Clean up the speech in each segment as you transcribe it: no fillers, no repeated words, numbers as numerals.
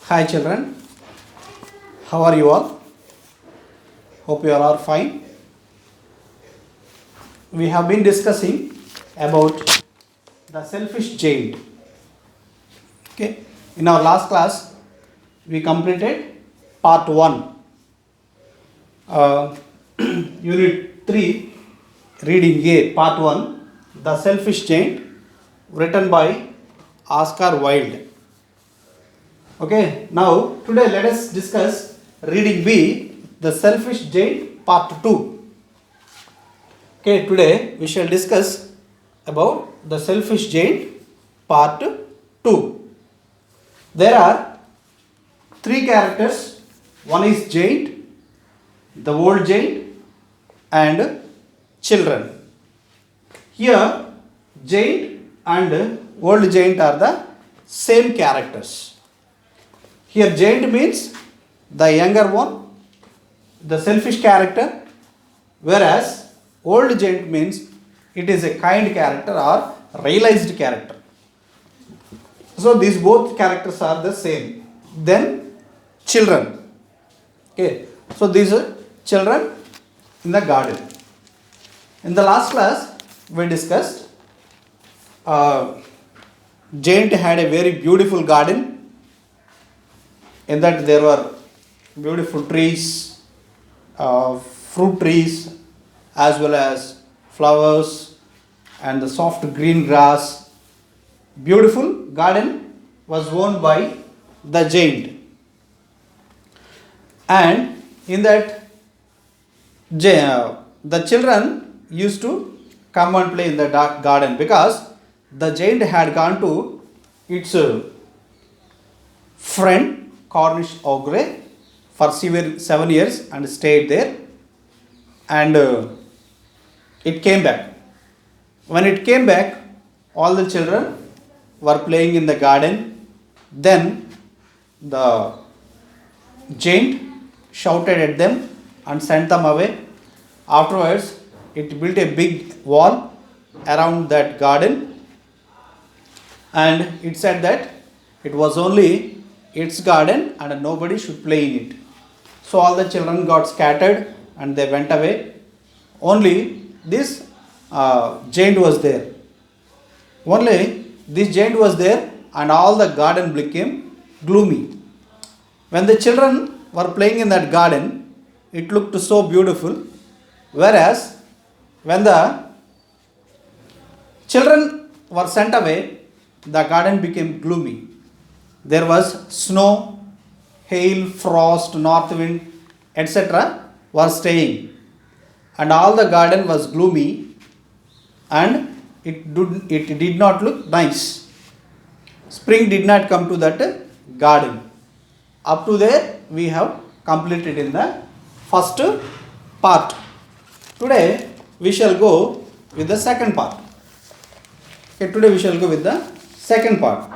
Hi children, how are you all? Hope you all are fine. We have been discussing about the selfish giant. Okay, in our last class we completed part 1, unit 3, reading A, part 1, the selfish giant, written by Oscar Wilde. Okay, now today let us discuss reading B, the selfish giant, part 2. Okay, today we shall discuss about the selfish giant, part 2. There are 3 characters. One is giant, the old giant, and children. Here, giant and old giant are the same characters. Here giant means the younger one, the selfish character, whereas old giant means it is a kind character or realized character. So these both characters are the same. Then children. Okay. So these are children in the garden. In the last class we discussed giant had a very beautiful garden. In that there were beautiful trees, fruit trees, as well as flowers and the soft green grass. Beautiful garden was owned by the giant. And in that the children used to come and play in the garden because the giant had gone to its friend Cornish ogre for 7 years and stayed there, and it came back. When it came back, all the children were playing in the garden. Then the giant shouted at them and sent them away. Afterwards, it built a big wall around that garden, and it said that it was only its garden and nobody should play in it. So all the children got scattered and they went away. Only this giant was there. Only this giant was there, and all the garden became gloomy. When the children were playing in that garden, it looked so beautiful. Whereas when the children were sent away, the garden became gloomy. There was snow, hail, frost, north wind, etc. were staying, and all the garden was gloomy, and it did not look nice. Spring did not come to that garden. Up to there we have completed in the first part. Today we shall go with the second part. Okay, today we shall go with the second part.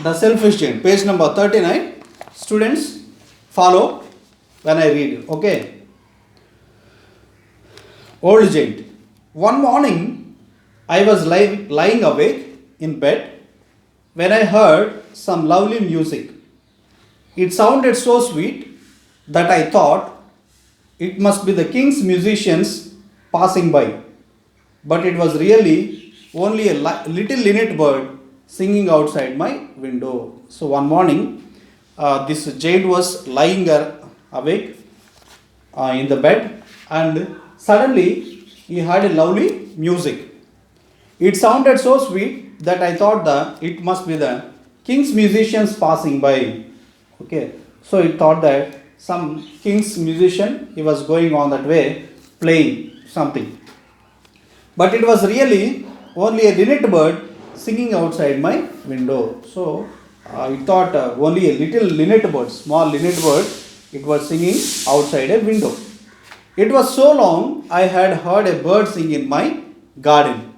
The selfish giant, page number 39. Students, follow when I read. Okay. Old giant. One morning, I was lying awake in bed when I heard some lovely music. It sounded so sweet that I thought it must be the king's musicians passing by. But it was really only a little linnet bird singing outside my window. So one morning, this giant was lying awake in the bed, and suddenly he heard a lovely music. It sounded so sweet that I thought that it must be the king's musicians passing by. Okay, so he thought that some king's musician, he was going on that way playing something. But it was really only a linnet bird singing outside my window. So I thought only a little linnet bird, small linnet bird, it was singing outside a window. It was so long I had heard a bird sing in my garden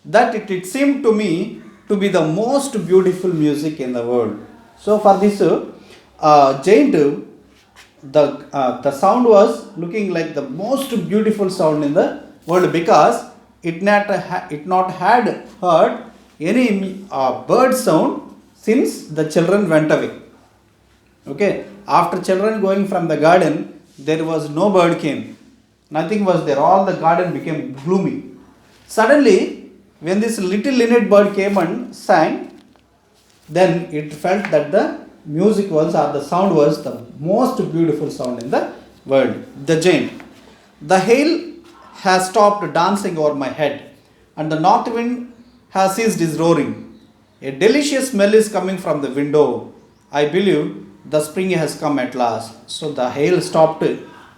that it seemed to me to be the most beautiful music in the world. So for this giant, the sound was looking like the most beautiful sound in the world because it not had heard any bird sound since the children went away. Okay, after children going from the garden, there was no bird came. Nothing was there. All the garden became gloomy. Suddenly, when this little linnet bird came and sang, then it felt that the music was or the sound was the most beautiful sound in the world. The giant. The hail has stopped dancing over my head, and the north wind has ceased his roaring. A delicious smell is coming from the window. I believe the spring has come at last. So the hail stopped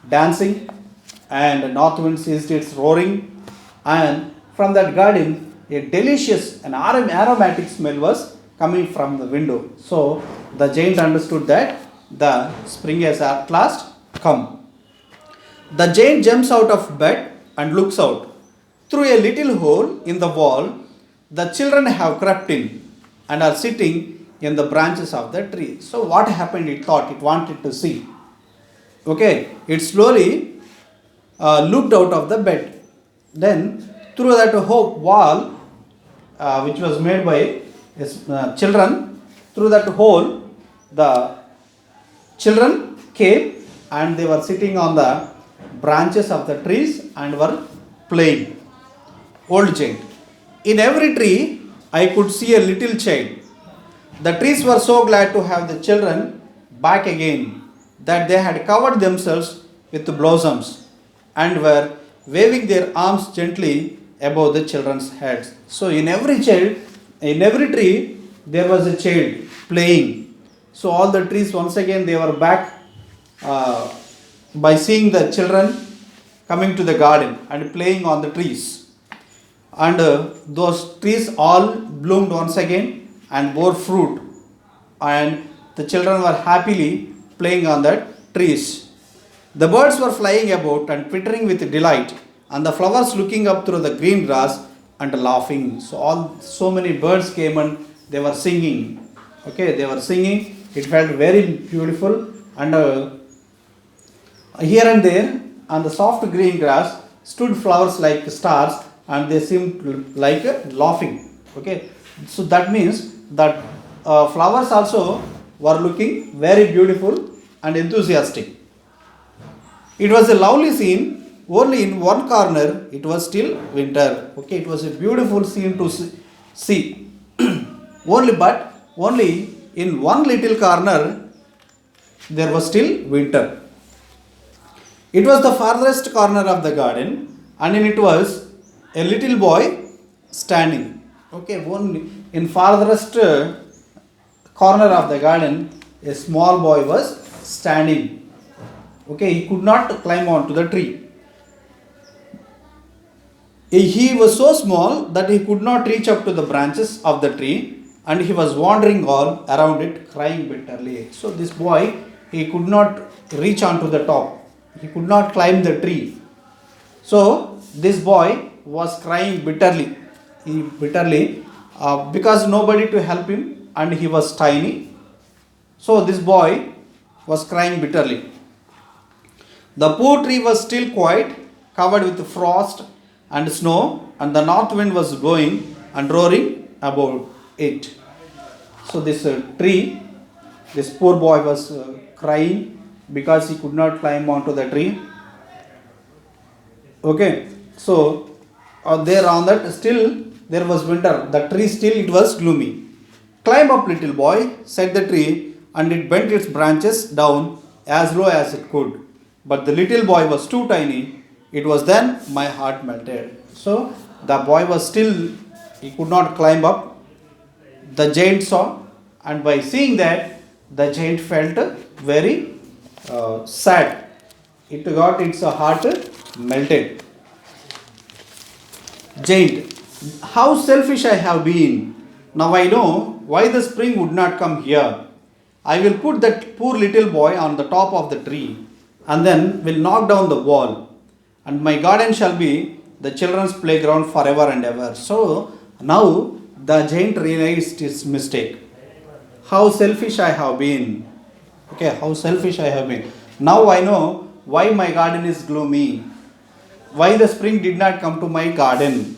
dancing, and the north wind ceased its roaring, and from that garden, a delicious and aromatic smell was coming from the window. So the giant understood that the spring has at last come. The giant jumps out of bed and looks out. Through a little hole in the wall, the children have crept in and are sitting in the branches of the tree. So, what happened? It thought it wanted to see. Okay, it slowly looked out of the bed. Then, through that wall, which was made by children, through that hole, the children came and they were sitting on the branches of the trees and were playing. Old giant. In every tree, I could see a little child. The trees were so glad to have the children back again that they had covered themselves with blossoms and were waving their arms gently above the children's heads. So, in every tree, there was a child playing. So, all the trees once again they were back by seeing the children coming to the garden and playing on the trees. And those trees all bloomed once again and bore fruit. And the children were happily playing on the trees. The birds were flying about and twittering with delight, and the flowers looking up through the green grass and laughing. So many birds came and they were singing. Okay, they were singing. It felt very beautiful, and here and there on the soft green grass stood flowers like stars, and they seemed like laughing. Okay, so that means that flowers also were looking very beautiful and enthusiastic. It was a lovely scene. Only in one corner it was still winter. Okay, it was a beautiful scene to see. Only in one little corner there was still winter. It was the farthest corner of the garden, and in it was a little boy standing. Okay, only in farthest corner of the garden, a small boy was standing. Okay, he could not climb onto the tree. He was so small that he could not reach up to the branches of the tree, and he was wandering all around it, crying bitterly. So this boy, he could not reach onto the top. He could not climb the tree. So this boy was crying bitterly. Because nobody to help him, and he was tiny. So this boy was crying bitterly. The poor tree was still quiet, covered with frost and snow, and the north wind was blowing and roaring about it. So this tree, this poor boy was crying because he could not climb onto the tree. Okay, so there on that still there was winter. The tree still it was gloomy. Climb up, little boy, said the tree, and it bent its branches down as low as it could. But the little boy was too tiny. It was then my heart melted. So the boy was still, he could not climb up. The giant saw, and by seeing that, the giant felt very sad. It got its heart melted. Giant, how selfish I have been. Now I know why the spring would not come here. I will put that poor little boy on the top of the tree, and then will knock down the wall, and my garden shall be the children's playground forever and ever. So now the giant realized his mistake. How selfish I have been. Okay, how selfish I have been. Now I know why my garden is gloomy. Why the spring did not come to my garden.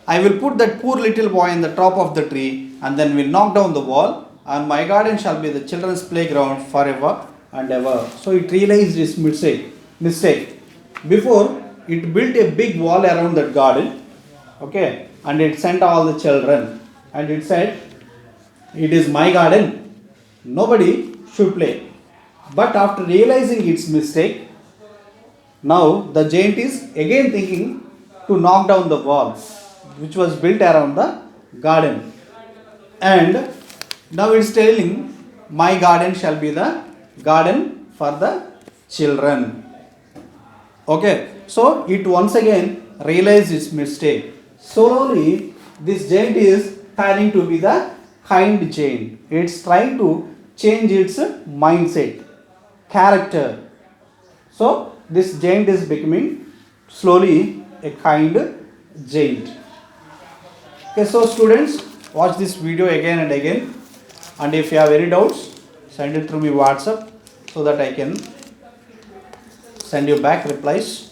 I will put that poor little boy on the top of the tree, and then will knock down the wall, and my garden shall be the children's playground forever and ever. So it realized its mistake. Before, it built a big wall around that garden, okay, and it sent all the children, and it said, "It is my garden. Nobody should play." But after realizing its mistake, now the giant is again thinking to knock down the wall which was built around the garden. And now it's telling, my garden shall be the garden for the children. Okay, so it once again realized its mistake. Slowly, this giant is turning to be the kind giant. It's trying to change its mindset, character. So, this giant is becoming slowly a kind giant. Okay, so students, watch this video again and again, and if you have any doubts, send it through my WhatsApp so that I can send you back replies,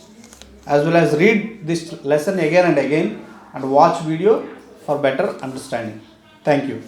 as well as read this lesson again and again and watch video for better understanding. Thank you.